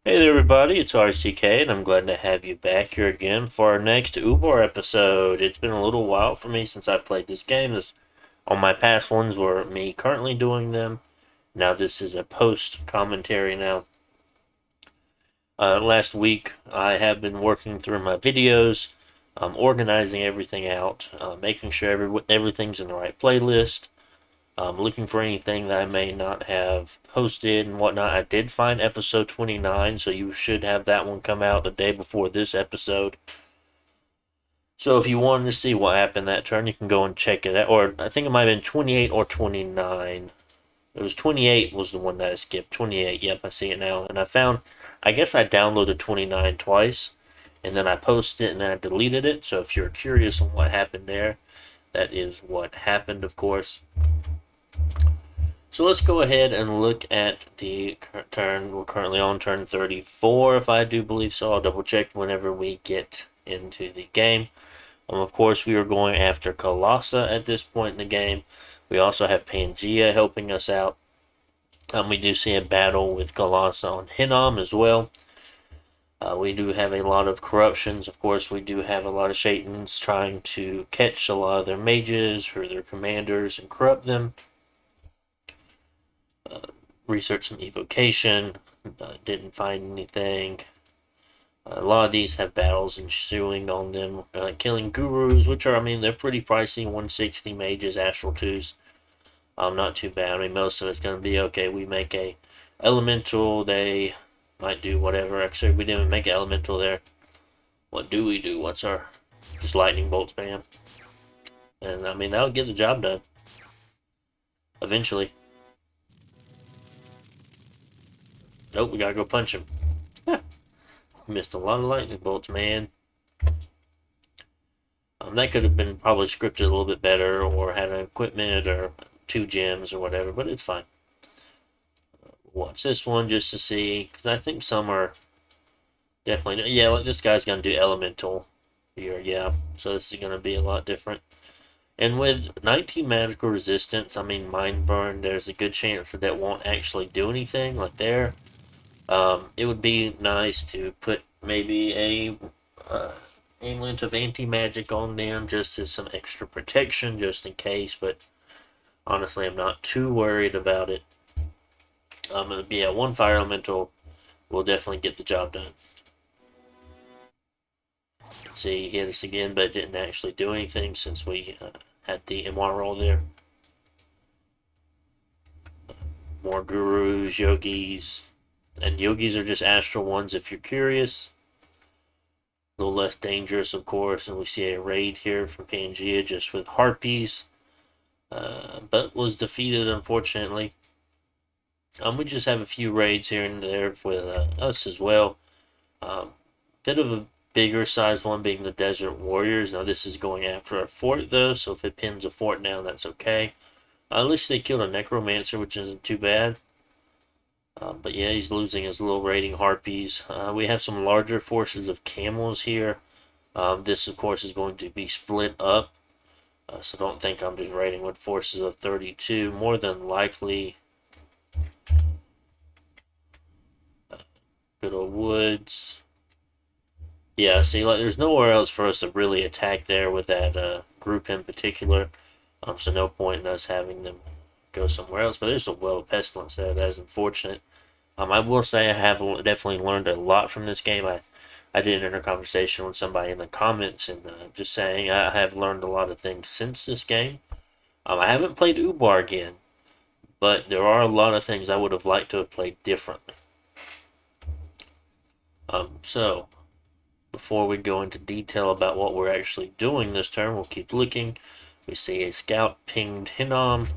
Hey there, everybody. It's RCK, and I'm glad to have you back here again for our next Ubar episode. It's been a little while for me since I played this game. All my past ones were me currently doing them. Now this is a post commentary. Now, last week I have been working through my videos, organizing everything out, making sure everything's in the right playlist. Looking for anything that I may not have posted and whatnot. I did find episode 29, so you should have that one come out the day before this episode. So if you wanted to see what happened that turn, you can go and check it out. Or I think it might have been 28 or 29. It was 28 was the one that I skipped. 28, yep, I see it now. And I guess I downloaded 29 twice, and then I posted it and then I deleted it. So if you're curious on what happened there, that is what happened, of course. So let's go ahead and look at the turn. We're currently on turn 34, if I do believe so. I'll double check whenever we get into the game. Of course, we are going after Colossa at this point in the game. We also have Pangea helping us out. We do see a battle with Colossa on Hinnom as well. We do have a lot of corruptions. Of course, we do have a lot of Shaitans trying to catch a lot of their mages or their commanders and corrupt them. Research some evocation, didn't find anything. A lot of these have battles ensuing on them, killing gurus, which are, they're pretty pricey. 160 mages, astral 2s. Not too bad. Most of it's going to be okay. We make a elemental, they might do whatever. Actually, we didn't make an elemental there. What do we do? What's our just lightning bolt spam? And that'll get the job done eventually. Nope, we gotta go punch him. Missed a lot of lightning bolts, man. That could have been probably scripted a little bit better or had an equipment or 2 gems or whatever, but it's fine. Watch this one just to see, because I think some are definitely, yeah, like this guy's going to do elemental here, yeah, so this is going to be a lot different. And with 19 magical resistance, mind burn, there's a good chance that won't actually do anything, like there. It would be nice to put maybe a amulet of anti-magic on them just as some extra protection just in case, but honestly I'm not too worried about it. Yeah, one fire elemental will definitely get the job done. Let's see, he hit us again, but it didn't actually do anything since we had the MR roll there. More gurus, yogis, and yogis are just astral ones if you're curious. A little less dangerous, of course, and we see a raid here from Pangea just with harpies, but was defeated unfortunately. We just have a few raids here and there with us as well. Bit of a bigger size one being the Desert Warriors. Now this is going after a fort though, so if it pins a fort down, that's okay. At least they killed a Necromancer, which isn't too bad. But yeah, he's losing his little raiding harpies. We have some larger forces of camels here. This, of course, is going to be split up. So don't think I'm just raiding with forces of 32. More than likely, good old woods. Yeah, see, like there's nowhere else for us to really attack there with that group in particular. So no point in us having them go somewhere else. But there's a well of pestilence there. That is unfortunate. I will say I have definitely learned a lot from this game. I did enter a conversation with somebody in the comments and just saying I have learned a lot of things since this game. I haven't played Ubar again, but there are a lot of things I would have liked to have played differently. So, before we go into detail about what we're actually doing this turn, we'll keep looking. We see a scout pinged Hinnom.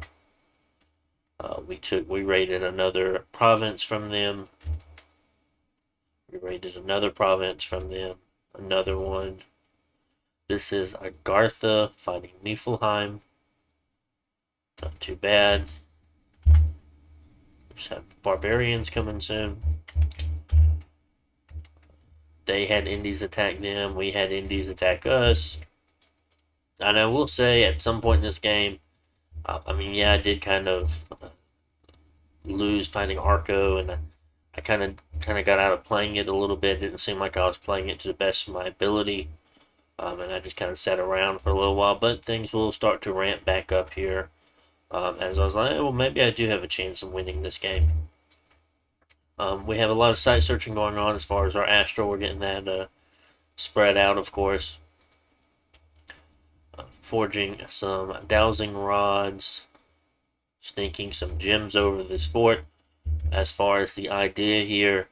We raided another province from them. We raided another province from them. Another one. This is Agartha fighting Niflheim. Not too bad. Just have barbarians coming soon. They had Indies attack them. We had Indies attack us. And I will say, at some point in this game, yeah, I did kind of lose fighting Arco, and I kind of kind of got out of playing it a little bit. It didn't seem like I was playing it to the best of my ability. And I just kind of sat around for a little while, but things will start to ramp back up here. As I was like, well, maybe I do have a chance of winning this game. We have a lot of site searching going on as far as our Astral. We're getting that spread out, of course. Forging some dowsing rods, sneaking some gems over this fort. As far as the idea here,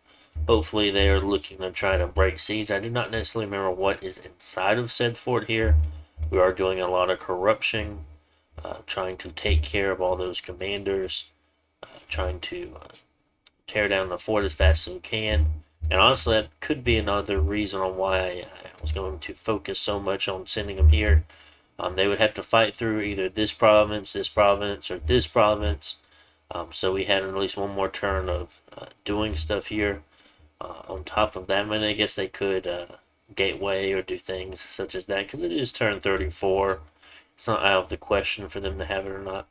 hopefully they are looking to try to break siege. I do not necessarily remember what is inside of said fort here. We are doing a lot of corruption, trying to take care of all those commanders, trying to tear down the fort as fast as we can. And honestly, that could be another reason on why I was going to focus so much on sending them here. They would have to fight through either this province, or this province. So we had at least one more turn of doing stuff here. On top of that, I mean, I guess they could gateway or do things such as that, because it is turn 34. It's not out of the question for them to have it or not.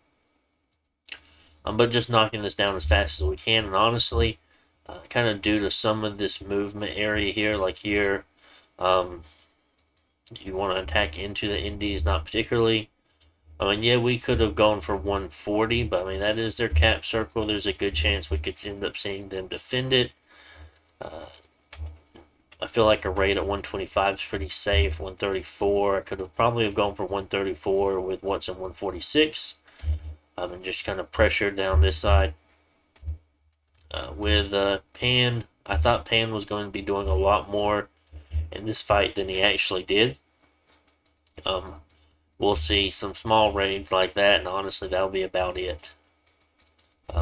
But just knocking this down as fast as we can, and honestly, kind of due to some of this movement area here, like here, you want to attack into the Indies, not particularly. I mean, yeah, we could have gone for 140, but I mean, that is their cap circle. There's a good chance we could end up seeing them defend it. I feel like a raid at 125 is pretty safe. 134, I could have probably have gone for 134 with what's in 146. And just kind of pressured down this side. With Pan, I thought Pan was going to be doing a lot more in this fight than he actually did. We'll see some small raids like that, and honestly, that'll be about it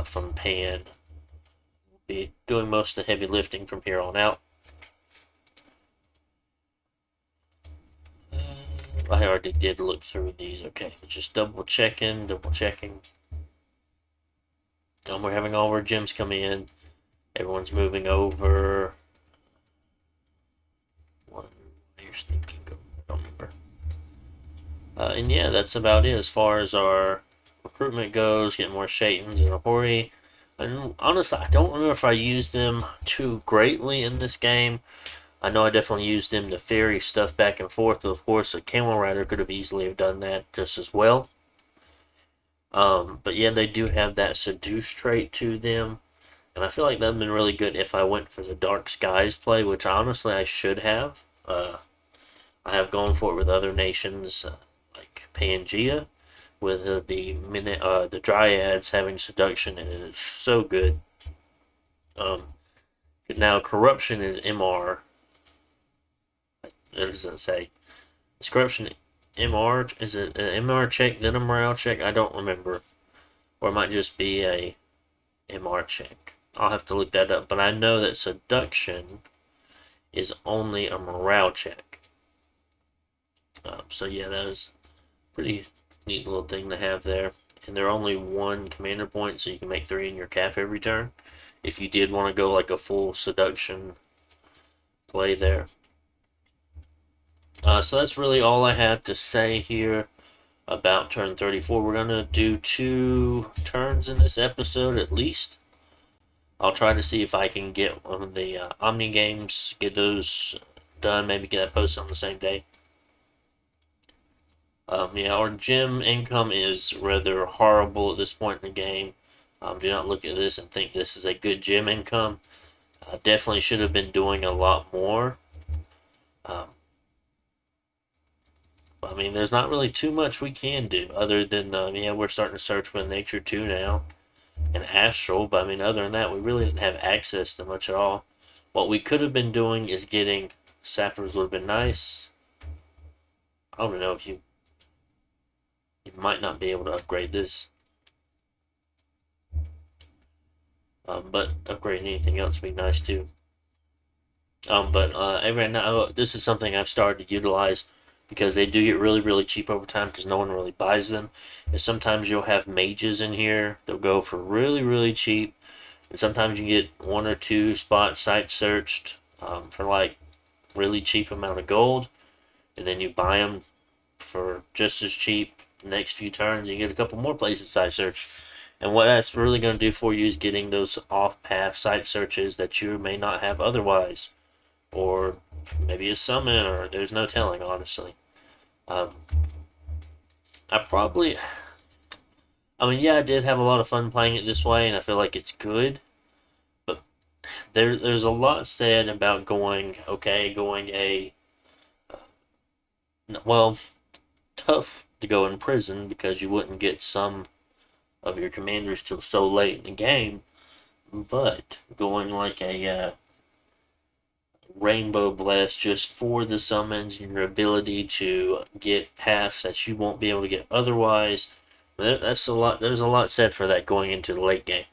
from Pan. We'll be doing most of the heavy lifting from here on out. I already did look through these. Okay, just double checking. We're having all our gems come in. Everyone's moving over. You're sneaking over. I don't remember. And yeah, that's about it as far as our recruitment goes. Getting more Shaitans and Ahuri. And honestly, I don't remember if I used them too greatly in this game. I know I definitely used them to ferry stuff back and forth. Of course, a Camel Rider could have easily have done that just as well. But yeah, they do have that seduce trait to them. And I feel like that would have been really good if I went for the Dark Skies play, which honestly I should have. I have gone for it with other nations like Pangea, with the Dryads having seduction, and it is so good. Now corruption is MR. It doesn't say. Is corruption MR? Is it an MR check then a morale check? I don't remember. Or it might just be a MR check. I'll have to look that up. But I know that seduction is only a morale check. So yeah, that is a pretty neat little thing to have there. And they're only one commander point, so you can make 3 in your cap every turn. If you did want to go like a full seduction play there. So that's really all I have to say here about turn 34. We're going to do 2 turns in this episode at least. I'll try to see if I can get one of the Omni games, get those done, maybe get that posted on the same day. Yeah, our gem income is rather horrible at this point in the game. Do not look at this and think this is a good gem income. Definitely should have been doing a lot more. I mean, there's not really too much we can do other than, yeah, we're starting to search with Nature 2 now and Astral, but I mean, other than that, we really didn't have access to much at all. What we could have been doing is getting sappers would have been nice. I don't know if you might not be able to upgrade this. But upgrading anything else would be nice too. But right now, this is something I've started to utilize because they do get really, really cheap over time because no one really buys them. And sometimes you'll have mages in here. They'll go for really, really cheap. And sometimes you get 1 or 2 spots site searched for like really cheap amount of gold. And then you buy them for just as cheap. Next few turns, you get a couple more places site searched. And what that's really going to do for you is getting those off-path site searches that you may not have otherwise, or maybe a summon, or there's no telling, honestly. Um, I probably, I mean, yeah, I did have a lot of fun playing it this way, and I feel like it's good. But there's a lot said about going a, well, tough to go in prison because you wouldn't get some of your commanders till so late in the game. But going like a Rainbow Blast just for the summons and your ability to get paths that you won't be able to get otherwise. That's a lot. There's a lot said for that going into the late game.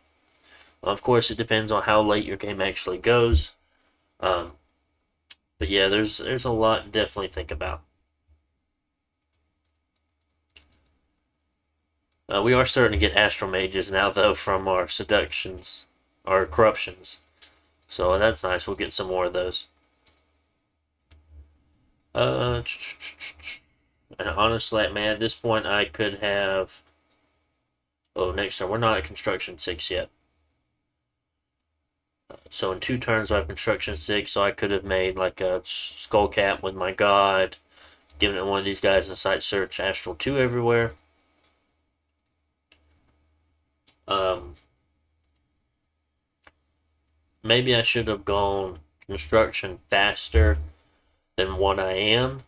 Of course, it depends on how late your game actually goes. Um, but yeah, there's a lot to definitely think about. We are starting to get astral mages now, though, from our seductions, our corruptions. So that's nice. We'll get some more of those. Uh, and honestly, man, at this point, I could have. Oh, next turn. We're not at construction 6 yet. So in 2 turns, I have construction 6. So I could have made like a skull cap with my god, given it one of these guys a site search astral 2 everywhere. Um, Maybe I should have gone construction faster than what I am.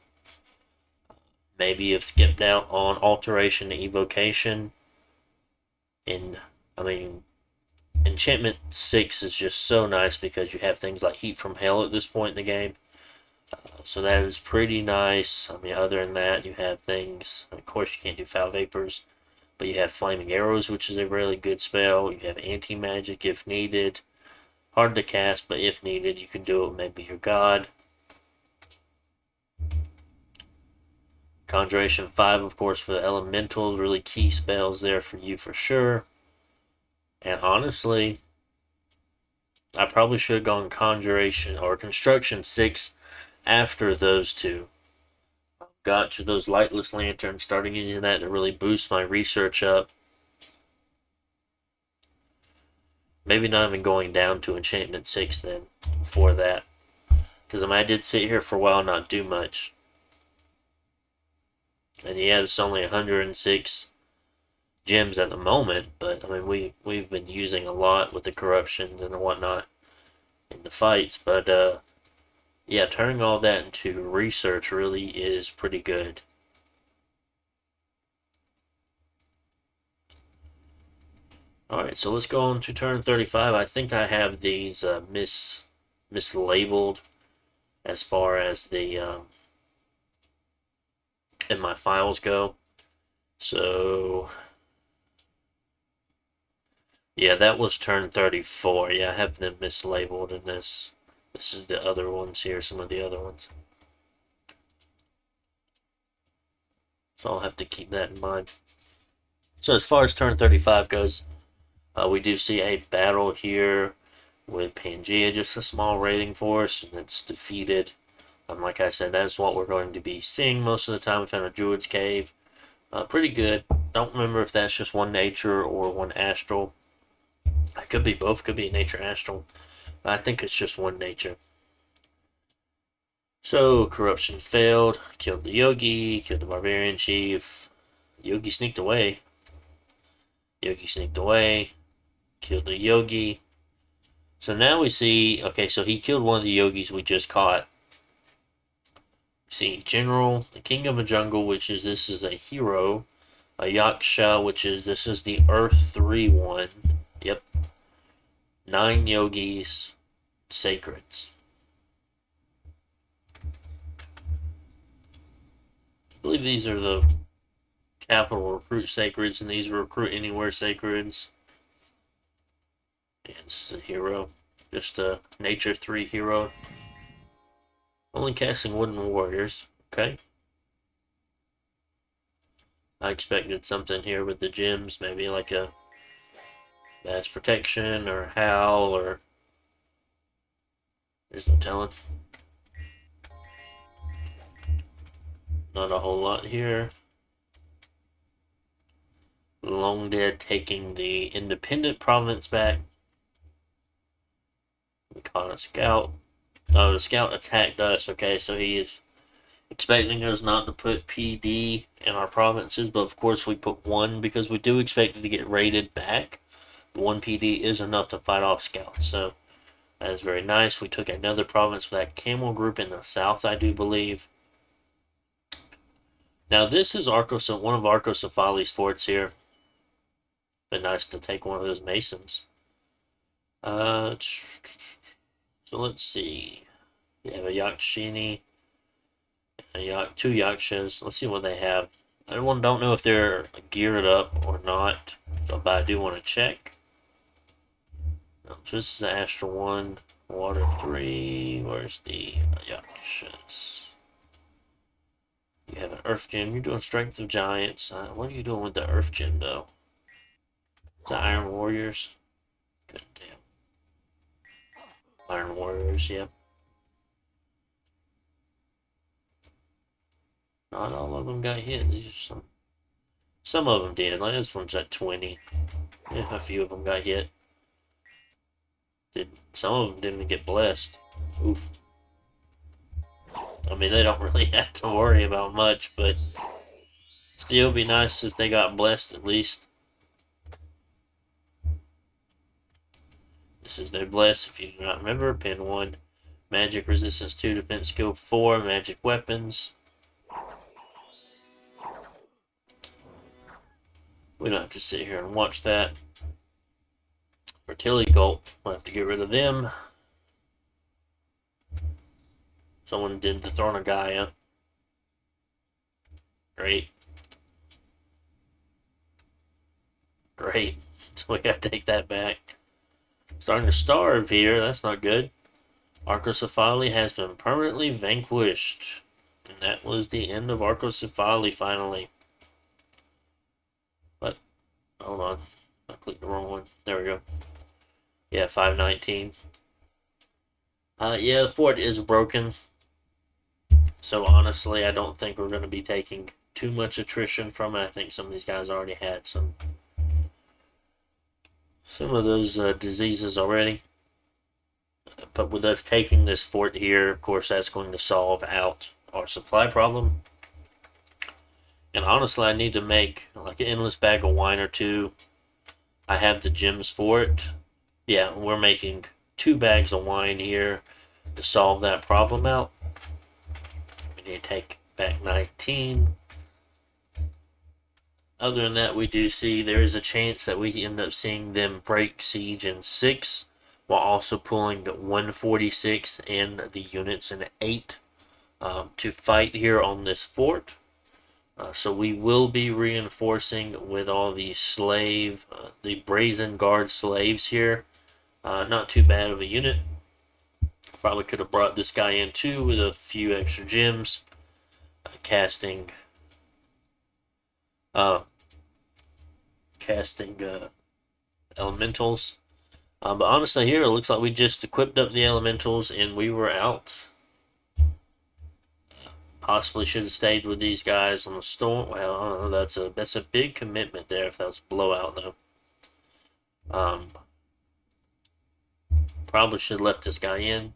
Maybe have skipped out on alteration and evocation. And I mean, enchantment 6 is just so nice because you have things like heat from hell at this point in the game. So that is pretty nice. I mean, other than that, you have things. Of course, you can't do foul vapors, but you have flaming arrows, which is a really good spell. You have anti magic if needed. Hard to cast, but if needed, you can do it with maybe your god. Conjuration 5, of course, for the elemental. Really key spells there for you for sure. And honestly, I probably should have gone Conjuration or Construction 6 after those two. Got to those lightless lanterns, starting using that to really boost my research up. Maybe not even going down to Enchantment 6 then for that. Because I did sit here for a while and not do much. And yeah, it's only 106 gems at the moment, but I mean we've been using a lot with the corruptions and whatnot in the fights, but yeah, turning all that into research really is pretty good. Alright, so let's go on to turn 35. I think I have these mislabeled as far as the in my files go. So yeah, that was turn 34. Yeah, I have them mislabeled in this. This is the other ones here, some of the other ones. So I'll have to keep that in mind. So as far as turn 35 goes, we do see a battle here with Pangea, just a small raiding force, and it's defeated. Like I said, that's what we're going to be seeing most of the time. We found a Druid's Cave. Pretty good. Don't remember if that's just one nature or one astral. It could be both. Could be nature astral. I think it's just one nature. So, corruption failed. Killed the Yogi. Killed the Barbarian Chief. Yogi sneaked away. Killed the Yogi. So now we see, okay, so he killed one of the Yogis we just caught. See, General, the King of the Jungle, this is a hero. A Yaksha, this is the Earth 3 one. Yep. 9 Yogis, Sacreds. I believe these are the capital recruit Sacreds, and these are recruit anywhere Sacreds. And this is a hero. Just a Nature 3 hero. Only casting Wooden Warriors. Okay. I expected something here with the gems, maybe like a Mass Protection or Howl or... There's no telling. Not a whole lot here. Long Dead taking the independent province back. We caught a scout. Oh, the scout attacked us. Okay, so he is expecting us not to put PD in our provinces, but of course we put one because we do expect it to get raided back. The one PD is enough to fight off scouts, so that is very nice. We took another province with that camel group in the south, I do believe. Now this is one of Arcocephali's forts here. Been nice to take one of those masons. So let's see. We have a Yakshini, two Yakshas. Let's see what they have. I don't know if they're geared up or not, but I do want to check. So this is Astral 1, Water 3. Where's the Yakshas? You have an Earth Gem. You're doing Strength of Giants. What are you doing with the Earth Gem, though? It's the Iron Warriors. Good damn. Iron Warriors, yep. Not all of them got hit. These are some of them did. Like this one's at 20. Yeah, a few of them got hit. Some of them didn't get blessed. Oof. I mean, they don't really have to worry about much, but still be nice if they got blessed at least. This is their bless. If you do not remember, pin 1. Magic resistance 2, defense skill 4, magic weapons. We don't have to sit here and watch that. Fertility Gulp, we'll have to get rid of them. Someone did the Throne of Gaia. Great. Great. So we gotta take that back. Starting to starve here, that's not good. Arcocephali has been permanently vanquished. And that was the end of Arcocephali finally. But, hold on. I clicked the wrong one. There we go. Yeah, 519. Yeah, the fort is broken. So honestly, I don't think we're going to be taking too much attrition from it. I think some of these guys already had some of those diseases already. But with us taking this fort here, of course, that's going to solve out our supply problem. And honestly, I need to make like an endless bag of wine or two. I have the gems for it. Yeah, we're making 2 bags of wine here to solve that problem out. We need to take back 19. Other than that, we do see there is a chance that we end up seeing them break siege in 6, while also pulling the 146 and the units in 8 to fight here on this fort. So we will be reinforcing with all the the Brazen Guard slaves here. Not too bad of a unit. Probably could have brought this guy in too with a few extra gems. Casting elementals. But honestly here it looks like we just equipped up the elementals and we were out. Possibly should have stayed with these guys on the storm. Well, I don't know. That's a big commitment there if that was a blowout though. Probably should have left this guy in.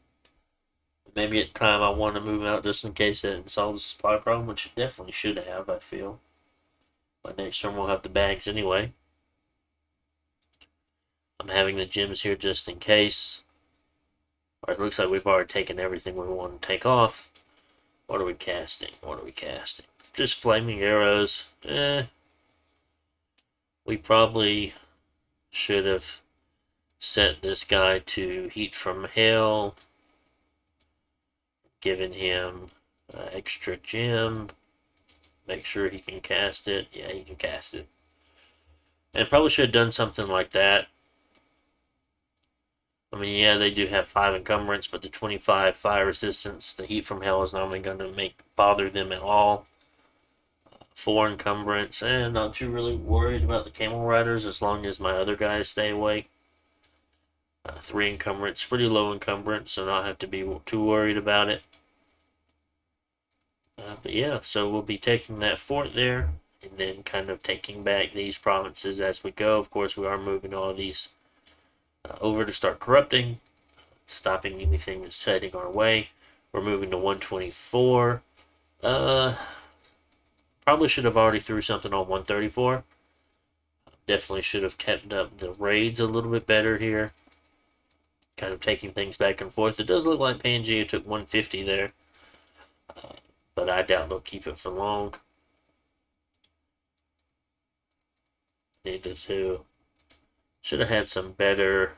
Maybe at the time I want to move out just in case that didn't solve the supply problem, which it definitely should have, I feel. But next turn we'll have the bags anyway. I'm having the gems here just in case. Or it looks like we've already taken everything we want to take off. What are we casting? Just flaming arrows. We probably should have set this guy to heat from hell. Given him extra gem. Make sure he can cast it. Yeah, he can cast it. And probably should have done something like that. I mean, yeah, they do have 5 encumbrance, but the 25 fire resistance, the heat from hell is not going to bother them at all. 4 encumbrance, and not too really worried about the camel riders as long as my other guys stay awake. 3 encumbrance, pretty low encumbrance, so not have to be too worried about it. But yeah, so we'll be taking that fort there. and then kind of taking back these provinces as we go. Of course, we are moving all these over to start corrupting, stopping anything that's heading our way. We're moving to 124. Probably should have already threw something on 134. Definitely should have kept up the raids a little bit better here. Kind of taking things back and forth. It does look like Pangea took 150 there. But I doubt they'll keep it for long. Needed to. Should have had some better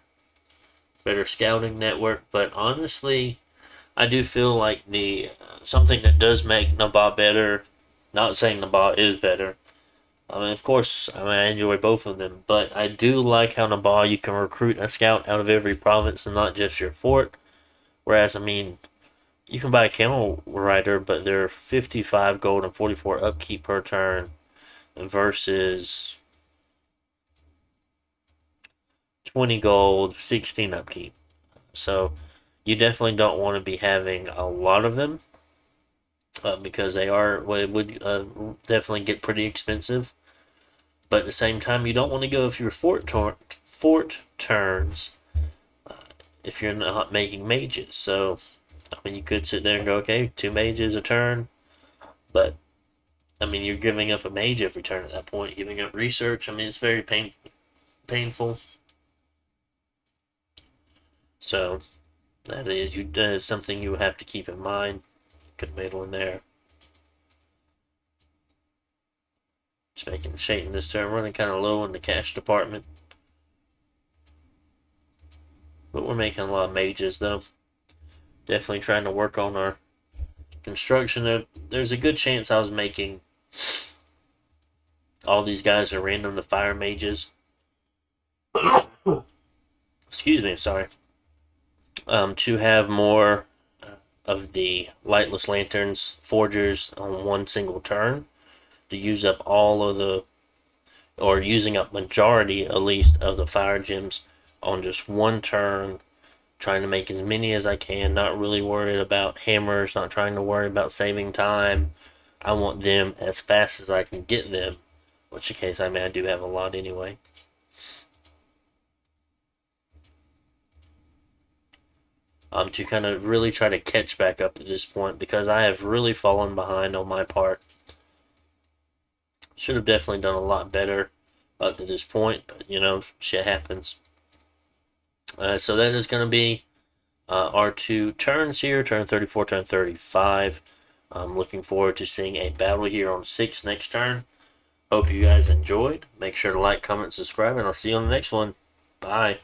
scouting network. But honestly, I do feel like the something that does make Nabah better. Not saying Nabah is better. I mean, of course, I enjoy both of them, but I do like how Nabah you can recruit a scout out of every province and not just your fort. Whereas, I mean, you can buy a camel rider, but they're 55 gold and 44 upkeep per turn versus 20 gold, 16 upkeep. So you definitely don't want to be having a lot of them because they would definitely get pretty expensive. But at the same time, you don't want to go if your fort turns if you're not making mages. So, I mean, you could sit there and go, okay, 2 mages a turn, but I mean, you're giving up a mage every turn at that point, giving up research. I mean, it's very painful. So, that is something you have to keep in mind. Good middle in there. Just making shading this turn, running kind of low in the cash department. But we're making a lot of mages, though. Definitely trying to work on our construction. There's a good chance I was making all these guys are random to fire mages. Excuse me, sorry. To have more of the lightless lanterns forgers on one single turn. To use up or using up majority at least of the fire gems on just one turn, trying to make as many as I can, not really worried about hammers, not trying to worry about saving time. I want them as fast as I can get them, which in case I do have a lot anyway. To kind of really try to catch back up at this point because I have really fallen behind on my part. Should have definitely done a lot better up to this point, but shit happens. So that is going to be our 2 turns here, turn 34, turn 35. I'm looking forward to seeing a battle here on 6 next turn. Hope you guys enjoyed. Make sure to like, comment, subscribe, and I'll see you on the next one. Bye.